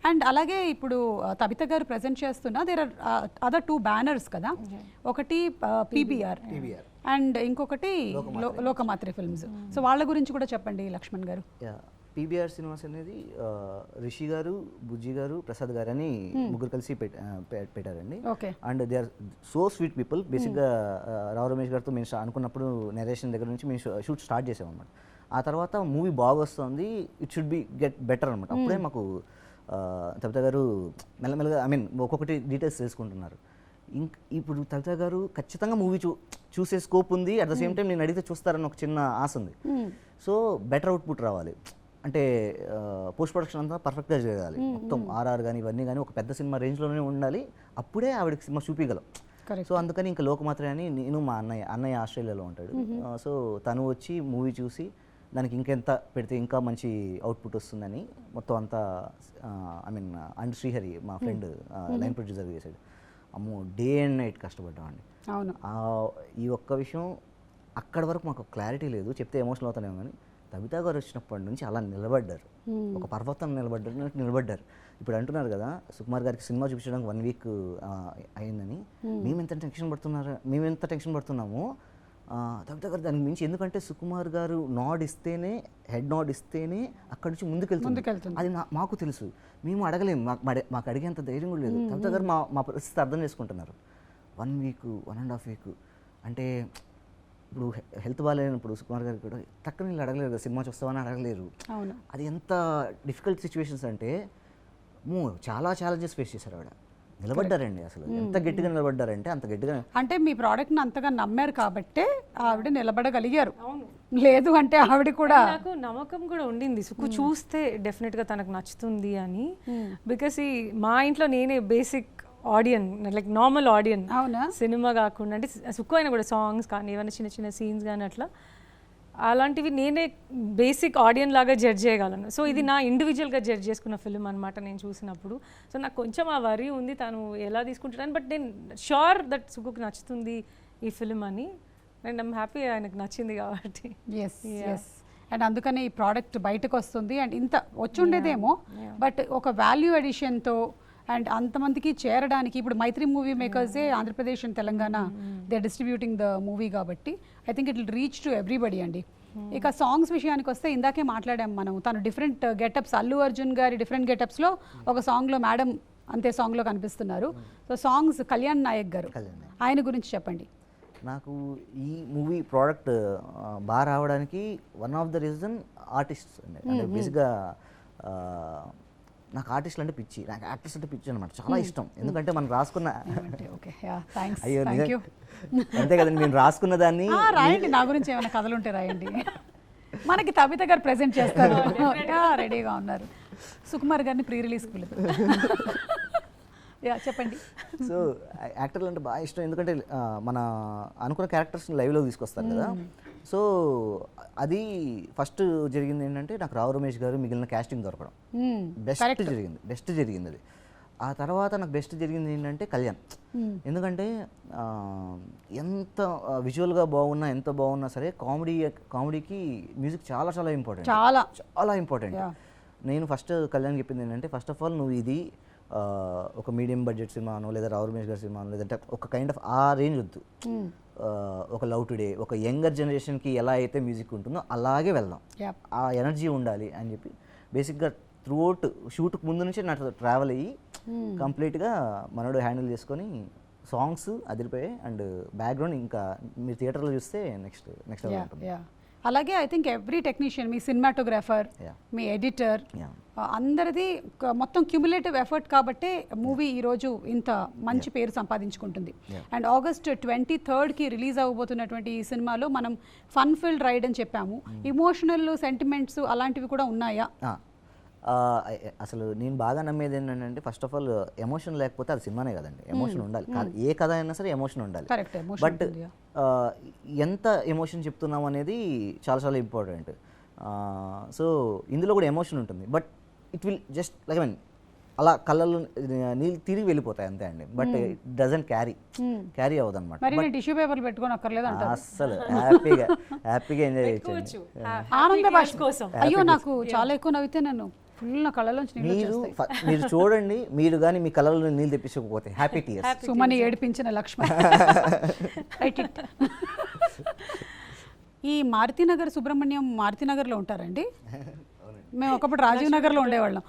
And అలాగే ఇప్పుడు Tabitha గారు ప్రెజెంట్ చేస్తున్న దేర్ ఆర్ అదర్ 2 బ్యానర్స్ కదా, ఒకటి పీబీఆర్ అండ్ ఇంకొకటి లోకమాత్రి ఫిల్మ్స్. సో వాళ్ళ గురించి కూడా చెప్పండి లక్ష్మణ్ గారు. పీబీఆర్ సినిమాస్ అనేది రిషి గారు, బుజ్జి గారు, ప్రసాద్ గారు అని ముగ్గురు కలిసి పెట్టారండి. And they are so sweet people. బేసిక్గా రావు రమేష్ గారితో మేము అనుకున్నప్పుడు నెరేషన్ దగ్గర నుంచి మేము షూట్ స్టార్ట్ చేసామన్నమాట. ఆ తర్వాత మూవీ బాగా వస్తుంది, it should be get better అనమాట. అప్పుడే మాకు తబిత గారు మెల్లమెల్లగా ఒక్కొక్కటి డీటెయిల్స్ తెలుసుకుంటున్నారు. ఇప్పుడు తబిత గారు ఖచ్చితంగా మూవీ చూసే స్కోప్ ఉంది, అట్ ద సేమ్ టైం నేను అడిగితే చూస్తారని ఒక చిన్న ఆశ ఉంది. సో బెటర్ అవుట్పుట్ రావాలి అంటే పోస్ట్ ప్రొడక్షన్ అంతా పర్ఫెక్ట్గా జరగాలి, మొత్తం ఆర్ఆర్ కానీ ఇవన్నీ కానీ ఒక పెద్ద సినిమా రేంజ్లోనే ఉండాలి, అప్పుడే ఆవిడకి సినిమా చూపించగలం. సో అందుకని ఇంకా లోకమాత్ర అని నేను మా అన్నయ్య ఆస్ట్రేలియాలో ఉంటాడు. సో తను వచ్చి మూవీ చూసి దానికి ఇంకెంత పెడితే ఇంకా మంచి అవుట్పుట్ వస్తుందని మొత్తం అంతా అండ్ శ్రీహరి మా ఫ్రెండ్ లైన్ ప్రొడ్యూసర్ చేశాడు. అమ్మో డే అండ్ నైట్ కష్టపడ్డామండి. అవును, ఈ ఒక్క విషయం అక్కడి వరకు మాకు క్లారిటీ లేదు, చెప్తే ఎమోషనల్ అవుతానేమో కానీ తబిత గారు వచ్చినప్పటి నుంచి అలా నిలబడ్డారు, ఒక పర్వతం నిలబడ్డారు. ఇప్పుడు అంటున్నారు కదా సుకుమార్ గారికి సినిమా చూపించడానికి 1 వీక్ అయిందని, మేము ఎంత టెన్షన్ పడుతున్నామో తబిత గారు దానికి మించి. ఎందుకంటే సుకుమార్ గారు హెడ్ నాడ్ ఇస్తేనే అక్కడి నుంచి ముందుకెళ్తుంది. అది మాకు తెలుసు, మేము అడగలేము, మాకు అడిగేంత ధైర్యం కూడా లేదు. తబిత గారు మా పరిస్థితి అర్థం చేసుకుంటున్నారు. 1 వీక్ 1.5 వీక్ అంటే ఇప్పుడు హెల్త్ బాగాలేనప్పుడు సుకుమార్ గారికి కూడా తక్కువ నీళ్ళు అడగలేరు కదా, సినిమా చూస్తామని అడగలేరు. అది ఎంత డిఫికల్ట్ సిచ్యువేషన్స్ అంటే చాలా ఛాలెంజెస్ ఫేస్ చేశారు ఆవిడ. నిలబడ్డారండి, అసలు ఎంత గట్టిగా నిలబడ్డారంటే అంత గట్టిగా. అంటే మీ ప్రోడక్ట్ని అంతగా నమ్మారు కాబట్టే ఆవిడ నిలబడగలిగారు. లేదు అంటే ఆవిడ కూడా నాకు నమ్మకం కూడా ఉండింది సుకు చూస్తే డెఫినెట్గా తనకు నచ్చుతుంది అని. బికాస్ మా ఇంట్లో నేనే బేసిక్ ఆడియన్, లైక్ నార్మల్ ఆడియన్, సినిమా కాకుండా అంటే సుక్కు అయినా కూడా సాంగ్స్ కానీ ఏమైనా చిన్న చిన్న సీన్స్ కానీ అట్లా అలాంటివి నేనే బేసిక్ ఆడియన్ లాగా జడ్జ్ చేయగలను. సో ఇది నా ఇండివిజువల్గా జడ్జ్ చేసుకున్న ఫిల్మ్ అనమాట నేను చూసినప్పుడు. సో నాకు కొంచెం ఆ వరి ఉంది తను ఎలా తీసుకుంటాను, బట్ నేను షూర్ దట్ సుకుకి నచ్చుతుంది ఈ ఫిల్మ్ అని. అండ్ ఐమ్ హ్యాపీ ఆయనకు నచ్చింది కాబట్టి. అండ్ అందుకని ఈ ప్రోడక్ట్ బయటకు వస్తుంది. అండ్ ఇంత వచ్చి ఉండేదేమో, బట్ ఒక వాల్యూ ఎడిషన్తో అండ్ అంతమందికి చేరడానికి ఇప్పుడు మైత్రి మూవీ మేకర్సే Andhra Pradesh and Telangana they are distributing the movie కాబట్టి I think it will reach to everybody అండి. ఇక సాంగ్స్ విషయానికి వస్తే ఇందాకే మాట్లాడాం మనం, తను డిఫరెంట్ గెటప్స్, అల్లు అర్జున్ గారి డిఫరెంట్ గెటప్స్లో ఒక సాంగ్లో మేడం అంతే సాంగ్లో కనిపిస్తున్నారు. సో సాంగ్స్ కళ్యాణ్ నాయక్ గారు, ఆయన గురించి చెప్పండి. నాకు ఈ మూవీ ప్రోడక్ట్ బాగా రావడానికి one of the reason artists అండి. అంటే బేసిక్గా నాకు ఆర్టిస్టులు అంటే పిచ్చి, నాకు యాక్టర్స్ అంటే పిచ్చి అనమాట, చాలా ఇష్టం. ఎందుకంటే మనం రాసుకున్న అయ్యో అంతే కదండి, నేను రాసుకున్న దాన్ని రాయండి, నా గురించి ఏమైనా కథలు ఉంటే రాయండి. మనకి తబిత గారు ప్రెజెంట్ చేస్తారు, రెడీగా ఉన్నారు. సుకుమార్ గారిని ప్రీ రిలీజ్కి పిలుపు చెప్పండి. సో యాక్టర్లు అంటే బాగా ఇష్టం, ఎందుకంటే మన అనుకున్న క్యారెక్టర్స్ని లైవ్లో తీసుకొస్తారు కదా. సో అది ఫస్ట్ జరిగింది ఏంటంటే నాకు రావు రమేష్ గారు మిగిలిన క్యాస్టింగ్ దొరకడం బెస్ట్ జరిగింది అది. ఆ తర్వాత నాకు బెస్ట్ జరిగింది ఏంటంటే కళ్యాణ్. ఎందుకంటే ఎంత విజువల్గా బాగున్నా ఎంత బాగున్నా సరే కామెడీకి మ్యూజిక్ చాలా చాలా ఇంపార్టెంట్, చాలా ఇంపార్టెంట్. నేను ఫస్ట్ కళ్యాణ్ చెప్పింది ఏంటంటే ఫస్ట్ ఆఫ్ ఆల్ నువ్వు ఇది ఒక మీడియం బడ్జెట్ సినిమానో లేదా రావు రమేష్ గారి సినిమానో లేదంటే ఒక కైండ్ ఆఫ్ ఆ రేంజ్ వద్దు, ఒక లవ్ టుడే ఒక యంగర్ జనరేషన్కి ఎలా అయితే మ్యూజిక్ ఉంటుందో అలాగే వెళ్దాం, ఆ ఎనర్జీ ఉండాలి అని చెప్పి బేసిక్గా త్రూఅవుట్ షూట్కి ముందు నుంచి నాకు ట్రావెల్ అయ్యి కంప్లీట్గా మనోడు హ్యాండిల్ చేసుకొని సాంగ్స్ అదిరిపోయాయి. అండ్ బ్యాక్గ్రౌండ్ ఇంకా మీరు థియేటర్లో చూస్తే నెక్స్ట్ ఉంటుంది. అలాగే I think every technician, me cinematographer, me editor, అందరిది మొత్తం క్యూములేటివ్ ఎఫర్ట్ కాబట్టే మూవీ ఈరోజు ఇంత మంచి పేరు సంపాదించుకుంటుంది. అండ్ August 23కి రిలీజ్ అవ్వబోతున్నటువంటి ఈ సినిమాలో మనం ఫన్ ఫిల్డ్ రైడ్ అని చెప్పాము, ఇమోషనల్ సెంటిమెంట్స్ అలాంటివి కూడా ఉన్నాయా? అసలు నేను బాగా నమ్మేది ఏంటంటే ఫస్ట్ ఆఫ్ ఆల్ ఎమోషన్ లేకపోతే అది సినిమానే కదండి, ఎమోషన్ ఉండాలి. ఏ కథ అయినా సరే ఎమోషన్ ఉండాలి. బట్ ఎంత ఎమోషన్ చెప్తున్నాం అనేది చాలా చాలా ఇంపార్టెంట్. సో ఇందులో కూడా ఎమోషన్ ఉంటుంది, but it will just like అలా కళ్ళల్లో నీళ్ళు తిరిగి వెళ్ళిపోతాయి అంతే అండి. బట్ ఇట్ డజంట్ క్యారీ అవ్వదు అనమాట. టిష్యూ పేపర్లు పెట్టుకొని అక్కర్లేదు అస్సలు హ్యాపీగా ఎంజాయ్ చేయొచ్చు. ఆనంద భాష కోసం అయ్యో నాకు చాలా ఎక్కువ నవ్వితే నన్ను ఫుల్ నా కళ్ళలోంచి నీళ్ళు మీరు వచ్చేస్తాయి. మీరు చూడండి, మీరు కానీ మీ కళ్ళలో నీళ్ళు తెప్పించకపోతే హ్యాపీ టీయర్స్. సుమని ఏడిపించిన లక్ష్మణ్. Write it. ఈ మారుతినగర్ సుబ్రహ్మణ్యం మారుతినగర్లో ఉంటారండి? మేము ఒకప్పుడు రాజీవ్ నగర్లో ఉండేవాళ్ళం.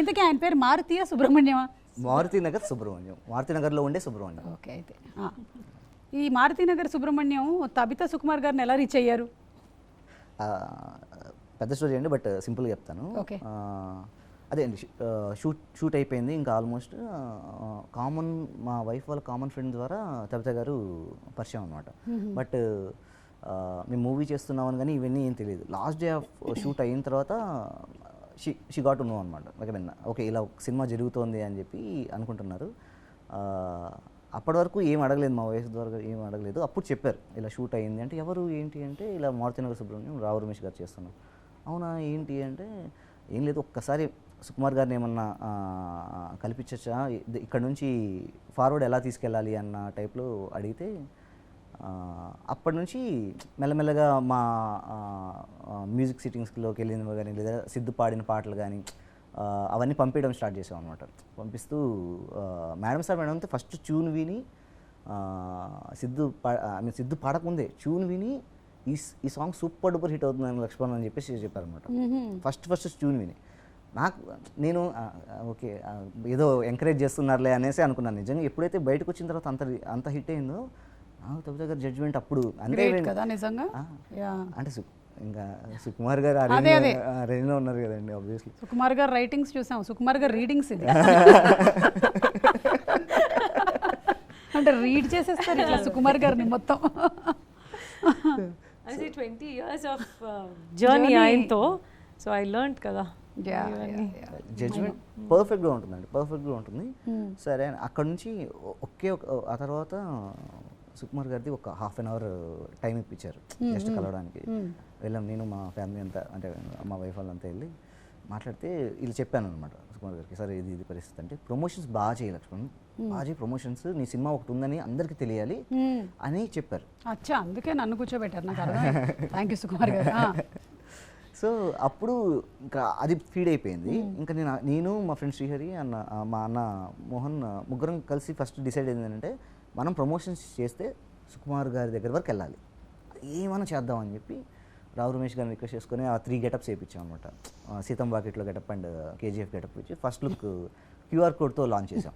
ఇంతకీ ఆయన పేరు మారుతియా సుబ్రహ్మణ్యమా? మారుతినగర్ సుబ్రహ్మణ్యం, మారుతినగర్లో ఉండే సుబ్రహ్మణ్యం. ఓకే. అయితే ఈ మారుతినగర్ సుబ్రహ్మణ్యం తబితా సుకుమార్ గారిని ఎలా రీచ్ అయ్యారు? పెద్ద స్టోరీ అండి, బట్ సింపుల్గా చెప్తాను. ఓకే. అదే అండి, షూట్ అయిపోయింది ఇంకా ఆల్మోస్ట్. కామన్ మా వైఫ్ వాళ్ళ కామన్ ఫ్రెండ్ ద్వారా తబితా గారు పరిచయం అనమాట. బట్ మేము మూవీ చేస్తున్నామని కానీ ఇవన్నీ ఏం తెలియదు. లాస్ట్ డే ఆఫ్ షూట్ అయిన తర్వాత షీ గాట్ టు నో అనమాట. ఓకే ఇలా సినిమా జరుగుతోంది అని చెప్పి అనుకుంటున్నారు. అప్పటి వరకు ఏం అడగలేదు, మా వైఫ్ ద్వారా ఏం అడగలేదు. అప్పుడు చెప్పారు ఇలా షూట్ అయ్యింది అంటే, ఎవరు ఏంటి అంటే, ఇలా మారుతినగర్ సుబ్రహ్మణ్యం రావు రమేష్ గారు చేస్తున్నాం. అవునా ఏంటి అంటే, ఏం లేదు ఒక్కసారి సుకుమార్ గారిని ఏమన్నా కల్పించచ్చా, ఇక్కడ నుంచి ఫార్వర్డ్ ఎలా తీసుకెళ్ళాలి అన్న టైప్లో అడిగితే, అప్పటి నుంచి మెల్లమెల్లగా మా మ్యూజిక్ సిట్టింగ్స్లోకి వెళ్ళిన కానీ లేదా సిద్ధు పాడిన పాటలు కానీ అవన్నీ పంపించడం స్టార్ట్ చేసాం అనమాట. పంపిస్తూ మేడం అంతే ఫస్ట్ ట్యూన్ విని, సిద్ధు పాడకముందే ట్యూన్ విని ఈ సాంగ్ సూపర్ డూపర్ హిట్ అవుతుందని లక్ష్మణ్ అని చెప్పేసి చెప్పారనమాట. ఫస్ట్ ట్యూన్ విని నేను ఓకే ఏదో ఎంకరేజ్ చేస్తున్నారులే అనేసి అనుకున్నాను. నిజంగా ఎప్పుడైతే బయటకు వచ్చిన తర్వాత అంత హిట్ అయిందో నాకు తబితా గారి జడ్జ్మెంట్ అప్పుడు అంతే కదా నిజంగా. అంటే ఇంకా సుకుమార్ గారు రేంజ్లో ఉన్నారు కదండి. ఆబ్వియస్లీ సుకుమార్ గారు రైటింగ్స్ చూసాం, సుకుమార్ గారు రీడింగ్స్ ఇది అంటే రీడ్ చేసేస్తారు ఇట్లా సుకుమార్ గారిని మొత్తం. 20 years of journey ఆయనతో, సో ఐ లెర్న్డ్ కదా. జడ్జ్మెంట్ పర్ఫెక్ట్గా ఉంటుంది. సరే అక్కడ నుంచి ఆ తర్వాత సుకుమార్ గారిది ఒక హాఫ్ అన్ అవర్ టైం ఇప్పించారు జస్ట్ కలవడానికి. వెళ్ళాం నేను మా ఫ్యామిలీ అంతా, అంటే మా వైఫ్ వాళ్ళంతా వెళ్ళి మాట్లాడితే వీళ్ళు చెప్పాను అనమాట సుకుమార్ గారికి, సరే ఇది పరిస్థితి అంటే ప్రమోషన్స్ బాగా చేయాలి లక్ష్మణ్, బాగా చేయి ప్రమోషన్స్, నీ సినిమా ఒకటి ఉందని అందరికీ తెలియాలి అని చెప్పారు. అచ్చా, అందుకే నన్ను కూర్చోబెట్టారు, నాకు అర్థమైంది. థ్యాంక్ యూ సుకుమార్ గారు. సో అప్పుడు ఇంకా అది ఫీడ్ అయిపోయింది. ఇంకా నేను మా ఫ్రెండ్ శ్రీహరి అన్న, మా అన్న మోహన్, ముగ్గురం కలిసి ఫస్ట్ డిసైడ్ అయింది ఏంటంటే, మనం ప్రమోషన్స్ చేస్తే సుకుమార్ గారి దగ్గర వరకు వెళ్ళాలి, ఏమైనా చేద్దామని చెప్పి రావు రమేష్ గారిని రిక్వెస్ట్ చేసుకుని ఆ 3 గెటప్స్ వేయించాం అనమాట. సీతం వాకిట్లో గెటప్ అండ్ కేజీఎఫ్ గెటప్ ఇచ్చి ఫస్ట్ లుక్ QR కోడ్తో లాంచ్ చేసాం.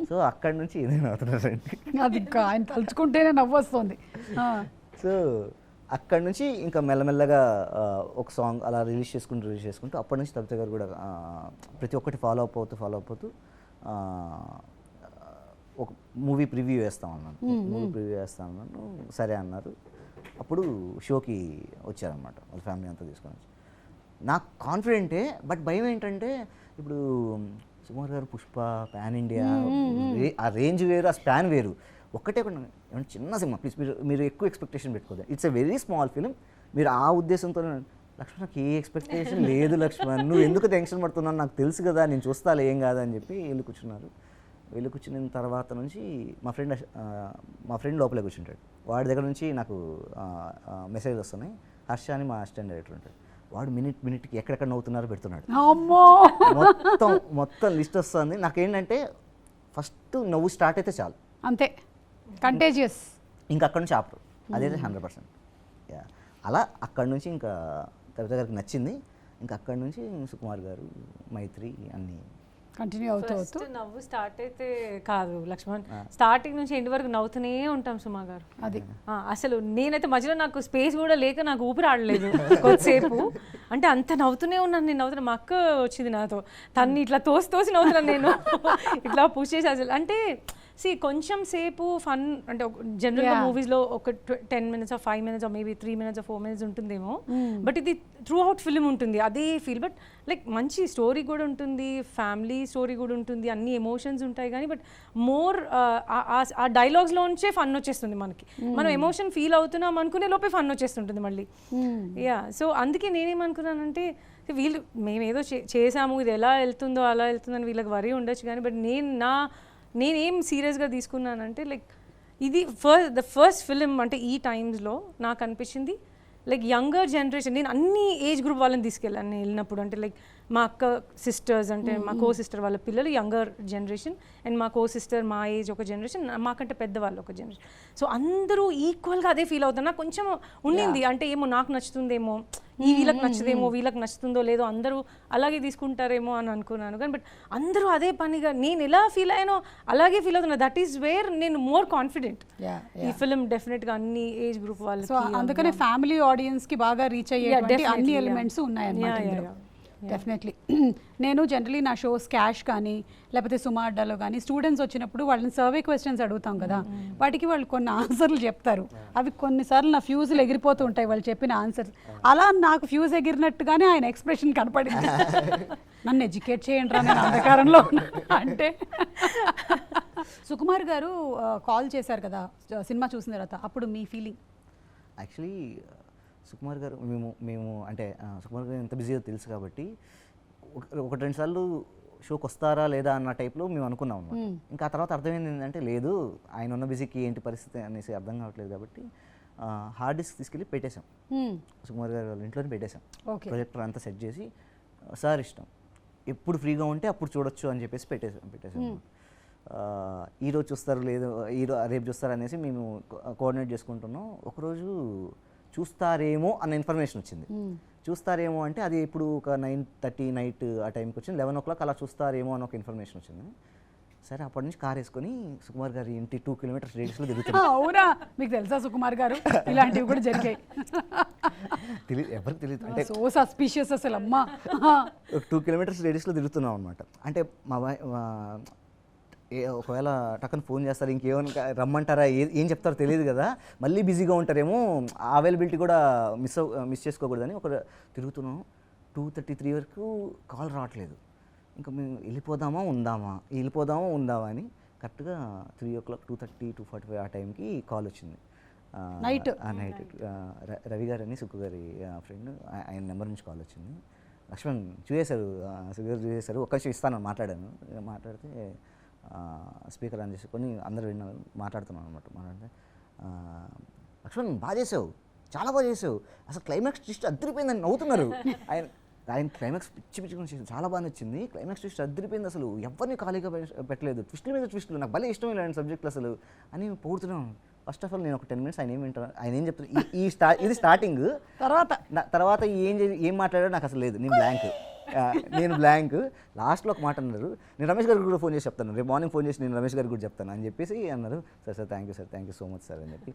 సో అక్కడి నుంచి ఏదైనా అవుతున్నారండి, అది ఆయన తలుచుకుంటేనే నవ్వు వస్తుంది. సో అక్కడి నుంచి ఇంకా మెల్లమెల్లగా ఒక సాంగ్ అలా రిలీజ్ చేసుకుంటూ అప్పటి నుంచి తబితా గారు కూడా ప్రతి ఒక్కటి ఫాలో అప్ అవుతూ ఒక మూవీ ప్రివ్యూ వేస్తామన్నాను. సరే అన్నారు. అప్పుడు షోకి వచ్చారనమాట వాళ్ళ ఫ్యామిలీ అంతా తీసుకొని. నాకు కాన్ఫిడెంటే, బట్ భయం ఏంటంటే, ఇప్పుడు సుకుమార్ గారు పుష్ప పాన్ ఇండియా, ఆ రేంజ్ వేరు, ఆ స్పాన్ వేరు. ఏమంటే చిన్న సినిమా, ప్లీజ్ మీరు ఎక్కువ ఎక్స్పెక్టేషన్ పెట్టుకోదు, it's a very small film. మీరు ఆ ఉద్దేశంతో, లక్ష్మణ్ నాకు ఏ ఎక్స్పెక్టేషన్ లేదు లక్ష్మణ్, నువ్వు ఎందుకు టెన్షన్ పడుతున్నావు, నాకు తెలుసు కదా, నేను చూస్తాలే ఏం కాదా అని చెప్పి వెళ్ళి కూర్చున్న తర్వాత నుంచి మా ఫ్రెండ్ లోపలే కూర్చుంటాడు. వాడి దగ్గర నుంచి నాకు మెసేజ్ వస్తున్నాయి. హర్ష అని మా అసిస్టెంట్ డైరెక్టర్ ఉంటాడు, వాడు మినిట్కి ఎక్కడెక్కడ నవ్వుతున్నారో పెడుతున్నాడు. మొత్తం లిస్ట్ వస్తుంది. నాకేంటంటే ఫస్ట్ నవ్వు స్టార్ట్ అయితే చాలు, అంతే, కంటేజియస్. ఇంకా అక్కడ నుంచి ఆపరు, అదైతే 100%. అలా అక్కడ నుంచి ఇంకా తబితా గారికి నచ్చింది. ఇంకా అక్కడ నుంచి సుకుమార్ గారు, మైత్రి అన్నీ కంటిన్యూ అవుతూ నవ్వు స్టార్ట్ అయితే కాదు లక్ష్మణ్, స్టార్టింగ్ నుంచి ఎండ్ వరకు నవ్వుతూనే ఉంటాం సుమా గారు. అది అసలు నేనైతే మధ్యలో నాకు స్పేస్ కూడా లేక నాకు ఊపిరి ఆడలేదు కొద్దిసేపు, అంటే అంత నవ్వుతూనే ఉన్నాను. నేను నవ్వుతున్నా, మా అక్క వచ్చింది నాతో, తన్ని ఇట్లా తోసి నవ్వుతున్నాను నేను, ఇట్లా పుష్ చేసి అసలు. అంటే కొంచెం సేపు ఫన్, అంటే జనరల్గా మూవీస్లో ఒక 10 minutes or 5 minutes or maybe 3 minutes or 4 minutes ఉంటుందేమో, బట్ ఇది త్రూ అవుట్ ఫిల్మ్ ఉంటుంది అదే ఫీల్. బట్ లైక్ మంచి స్టోరీ కూడా ఉంటుంది, ఫ్యామిలీ స్టోరీ కూడా ఉంటుంది, అన్ని ఎమోషన్స్ ఉంటాయి కానీ, బట్ మోర్ ఆ డైలాగ్స్లోంచే ఫన్ వచ్చేస్తుంది మనకి. మనం ఎమోషన్ ఫీల్ అవుతున్నాం అనుకునే లోపే ఫన్ వచ్చేస్తుంటుంది మళ్ళీ. సో అందుకే నేనేమనుకున్నానంటే, వీళ్ళు మేమేదో చేసాము, ఇది ఎలా వెళ్తుందో అలా వెళ్తుందని వీళ్ళకి వరి ఉండొచ్చు కానీ, బట్ నేనేం సీరియస్గా తీసుకున్నానంటే, లైక్ ఇది ద ఫస్ట్ ఫిలిం అంటే ఈ టైమ్స్లో నాకు అనిపించింది లైక్ యంగర్ జనరేషన్, నేను అన్ని ఏజ్ గ్రూప్ వాళ్ళని తీసుకెళ్ళాను నేను వెళ్ళినప్పుడు. అంటే లైక్ మా అక్క సిస్టర్స్ అంటే మా కో సిస్టర్ వాళ్ళ పిల్లలు యంగర్ జనరేషన్ అండ్ మా కో సిస్టర్ మా ఏజ్ ఒక జనరేషన్, మాకంటే పెద్దవాళ్ళు ఒక జనరేషన్. సో అందరూ ఈక్వల్గా అదే ఫీల్ అవుతారు. నాకు కొంచెం ఉండింది అంటే ఏమో నాకు నచ్చుతుందేమో, ఈ వీళ్ళకి నచ్చదేమో, వీళ్ళకి నచ్చుతుందో లేదో, అందరూ అలాగే తీసుకుంటారేమో అని అనుకున్నాను. కానీ బట్ అందరూ అదే పనిగా నేను ఎలా ఫీల్ అయ్యానో అలాగే ఫీల్ అవుతున్నా. దట్ ఈస్ వేర్ నేను మోర్ కాన్ఫిడెంట్. ఈ ఫిల్మ్ డెఫినెట్గా అన్ని ఏజ్ గ్రూప్ వాళ్ళు. సో అందుకనే ఫ్యామిలీ ఆడియన్స్ కి బాగా రీచ్ అయ్యేటువంటి అన్ని ఎలిమెంట్స్ ఉన్నాయన్నమాట. డెఫినెట్లీ. నేను జనరలీ నా షోస్ క్యాష్ కానీ లేకపోతే సుమా అడ్డాలో కానీ స్టూడెంట్స్ వచ్చినప్పుడు వాళ్ళని సర్వే క్వశ్చన్స్ అడుగుతాం కదా, వాటికి వాళ్ళు కొన్ని ఆన్సర్లు చెప్తారు. అవి కొన్నిసార్లు నా ఫ్యూజులు ఎగిరిపోతూ ఉంటాయి వాళ్ళు చెప్పిన ఆన్సర్స్. అలా నాకు ఫ్యూజ్ ఎగిరినట్టుగానే ఆయన ఎక్స్ప్రెషన్ కనపడింది. నన్ను ఎడ్యుకేట్ చేయండి రా, నేను అంధకారంలో అంటే. సుకుమార్ గారు కాల్ చేశారు కదా సినిమా చూసిన తర్వాత, అప్పుడు మీ ఫీలింగ్? యాక్చువల్లీ సుకుమార్ గారు మేము అంటే సుకుమార్ గారు ఎంత బిజీగా తెలుసు కాబట్టి ఒకటి రెండు సార్లు షోకి వస్తారా లేదా అన్న టైప్లో మేము అనుకున్నాం అన్నమాట. ఇంకా ఆ తర్వాత అర్థమైంది ఏంటంటే లేదు, ఆయన ఉన్న బిజీకి ఏంటి పరిస్థితి అనేసి అర్థం కావట్లేదు కాబట్టి హార్డ్ డిస్క్ తీసుకెళ్ళి పెట్టేశాం. సుకుమార్ గారు వాళ్ళ ఇంట్లోనే పెట్టేశాం. ప్రొజెక్టర్ అంతా సెట్ చేసి సార్ ఇష్టం ఎప్పుడు ఫ్రీగా ఉంటే అప్పుడు చూడొచ్చు అని చెప్పేసి పెట్టేశాం. ఈరోజు చూస్తారు లేదు రేపు చూస్తారు అనేసి మేము కోఆర్డినేట్ చేసుకుంటున్నాం. ఒకరోజు చూస్తారేమో అన్న ఇన్ఫర్మేషన్ వచ్చింది. చూస్తారేమో అంటే అది ఇప్పుడు ఒక 9:30 నైట్ ఆ టైంకి వచ్చింది. 11 o'clock అలా చూస్తారేమో అని ఒక ఇన్ఫర్మేషన్ వచ్చింది. సరే అప్పటి నుంచి కార్ వేసుకొని సుకుమార్ గారి ఇంటి 2 kilometers రేడియస్లో తిరుగుతున్నాం. అవునా, మీకు తెలుసా సుకుమార్ గారు ఇలాంటివి కూడా జరిగాయి? తెలియదు, ఎవరికి తెలియదు. అంటే సో సస్పిషియస్ అసలు అమ్మా. 2 kilometers రేడియస్లో తిరుగుతున్నాం అనమాట. అంటే ఒకవేళ టక్కన ఫోన్ చేస్తారు, ఇంకేమైనా రమ్మంటారా, ఏం చెప్తారో తెలియదు కదా, మళ్ళీ బిజీగా ఉంటారేమో, అవైలబిలిటీ కూడా మిస్ చేసుకోకూడదని ఒక తిరుగుతున్నాం. 2:33 వరకు కాల్ రావట్లేదు. ఇంకా మేము వెళ్ళిపోదామా ఉందామా అని కరెక్ట్గా 3 o'clock 2:30 2:45 ఆ టైంకి కాల్ వచ్చింది. నైట్ రవి గారు అని సుక్కు గారి ఫ్రెండ్, ఆయన నెంబర్ నుంచి కాల్ వచ్చింది. లక్ష్మణ్ చూసేశారు, ఒక్క నిమిషం ఇస్తానని మాట్లాడితే స్పీకర్ ఆన్ చేసుకొని అందరూ విన్నారు, మాట్లాడుతున్నాను అనమాట. మాట్లాడితే లక్ష్మణ్ బాగా చేసావు, చాలా బాగా చేసావు, అసలు క్లైమాక్స్ ట్విస్ట్ అద్దరిపోయిందని నవ్వుతున్నారు. ఆయన క్లైమాక్స్ పిచ్చి చేసి చాలా బాగా నచ్చింది, క్లైమాక్స్ ట్విస్ట్ అద్దరిపోయింది, అసలు ఎవరిని ఖాళీగా పెట్టలేదు, ట్విస్టుల మీద ట్విస్టులు, నాకు భలే ఇష్టం ఇలాంటి సబ్జెక్టులు అసలు అని పొగుడుతున్నాను. ఫస్ట్ ఆఫ్ ఆల్ నేను ఒక 10 minutes ఆయన ఏం వింటాను, ఆయన ఏం చెప్తారు, ఇది స్టార్టింగ్. తర్వాత ఏం మాట్లాడాడో నాకు అసలు లేదు, నేను బ్లాంక్. లాస్ట్లో ఒక మాట అన్నారు, నేను రమేష్ గారికి కూడా ఫోన్ చేసి చెప్తాను, రేపు మార్నింగ్ ఫోన్ చేసి నేను రమేష్ గారికి కూడా చెప్తాను అని చెప్పేసి అన్నారు. Sir thank you so much sir అని చెప్పి.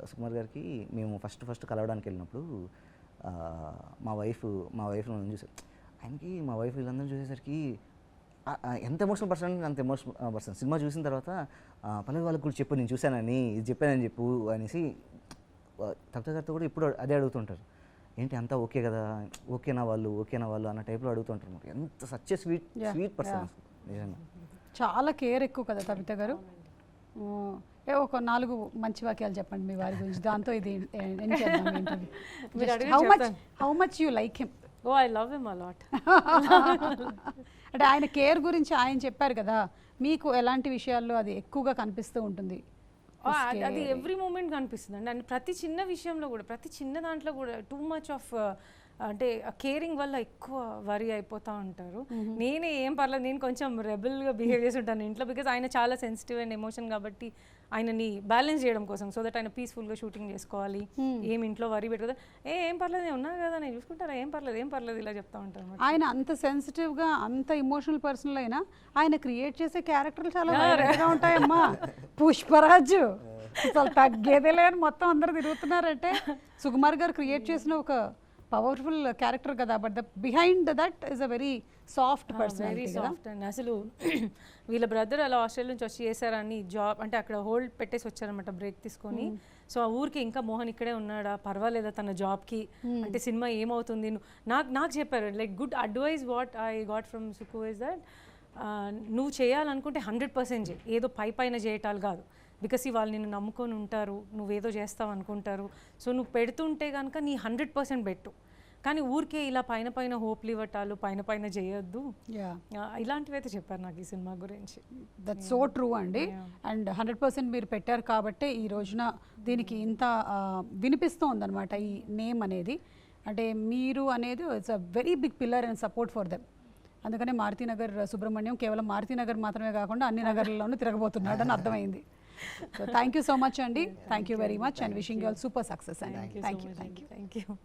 సుకుమార్ గారికి మేము ఫస్ట్ కలవడానికి వెళ్ళినప్పుడు మా వైఫ్ నన్ను చూసారు. ఆయనకి మా వైఫ్ వీళ్ళందరూ చూసేసరికి ఎంత ఎమోషనల్ పర్సన్ అంటే అంత ఎమోషనల్ పర్సన్. సినిమా చూసిన తర్వాత పల్లవి వాళ్ళకి కూడా చెప్పు, నేను చూశానని, ఇది చెప్పానని చెప్పు అనేసి తక్త గారితో కూడా ఇప్పుడు అదే అడుగుతుంటారు, ఏంటి అంతా ఓకే కదా, ఓకేనా వాళ్ళు అన్న టైప్లో అడుగుతుంటారు. ఎంత సచ్ స్వీట్ పర్సన్ నిజంగా. చాలా కేర్ ఎక్కువ కదా కవిత గారు. ఒక 4 మంచి వాక్యాలు చెప్పండి మీ వారి గురించి, దాంతో ఇది how much you like him? Oh I love him a lot. అంటే ఆయన కేర్ గురించి ఆయన చెప్పారు కదా, మీకు ఎలాంటి విషయాల్లో అది ఎక్కువగా కనిపిస్తూ ఉంటుంది? అది ఎవ్రీ మూమెంట్ కనిపిస్తుంది అండి. అండ్ ప్రతి చిన్న విషయంలో కూడా, ప్రతి చిన్న దాంట్లో కూడా టూ మచ్ ఆఫ్ అంటే కేరింగ్ వల్ల ఎక్కువ వరీ అయిపోతూ ఉంటారు. నేనే ఏం పర్లేదు, నేను కొంచెం రెబల్గా బిహేవ్ చేసి ఉంటాను ఇంట్లో, బికాజ్ ఆయన చాలా సెన్సిటివ్ అండ్ ఎమోషన్ కాబట్టి ఆయనని బ్యాలెన్స్ చేయడం కోసం, సో దట్ ఆయన పీస్ఫుల్గా షూటింగ్ చేసుకోవాలి, ఏం ఇంట్లో వరీ పెట్టదు, ఏం పర్లేదు నేను ఉన్నా కదా, నేను చూసుకుంటారా, ఏం పర్లేదు ఇలా చెప్తా ఉంటాను. ఆయన అంత సెన్సిటివ్గా అంత ఇమోషనల్ పర్సన్ అయినా ఆయన క్రియేట్ చేసే క్యారెక్టర్లు చాలా ఉంటాయమ్మా. పుష్పరాజు అసలు తగ్గేదేలే అని మొత్తం అందరు తిరుగుతున్నారంటే సుకుమార్ గారు క్రియేట్ చేసిన ఒక పవర్ఫుల్ క్యారెక్టర్ కదా, but the behind that is a very soft person. Very soft and అసలు వీళ్ళ బ్రదర్ అలా ఆస్ట్రేలియా నుంచి వచ్చి చేశారని జాబ్ అంటే అక్కడ హోల్డ్ పెట్టేసి వచ్చారనమాట, బ్రేక్ తీసుకొని. సో ఆ ఊరికి ఇంకా మోహన్ ఇక్కడే ఉన్నాడా, పర్వాలేదా తన జాబ్కి, అంటే సినిమా ఏమవుతుంది, నాకు చెప్పారు like good advice what I got from Sukku is that నువ్వు చేయాలనుకుంటే 100% చేయి, ఏదో పైన చేయటాలు కాదు, బికాస్ వాళ్ళు నిన్ను నమ్ముకొని ఉంటారు, నువ్వేదో చేస్తావు అనుకుంటారు. సో నువ్వు పెడుతుంటే కనుక నీ 100% పెట్టు, కానీ ఊరికే ఇలా పైన హోప్లు ఇవ్వటాలు పైన చేయొద్దు, ఇలాంటివి అయితే చెప్పారు నాకు ఈ సినిమా గురించి. దట్ సో ట్రూ అండి. అండ్ 100% మీరు పెట్టారు కాబట్టి ఈ రోజున దీనికి ఇంత వినిపిస్తూ ఉందన్నమాట ఈ నేమ్ అనేది. అంటే మీరు అనేది it's a very big pillar and support for them. అందుకనే మారుతినగర్ సుబ్రహ్మణ్యం కేవలం మారుతినగర్ మాత్రమే కాకుండా అన్ని నగర్లలోనూ తిరగబోతున్నాడు అని అర్థమైంది. So thank you so much అండి, thank you very much and wishing you all super success అండి. Thank you. Thank you.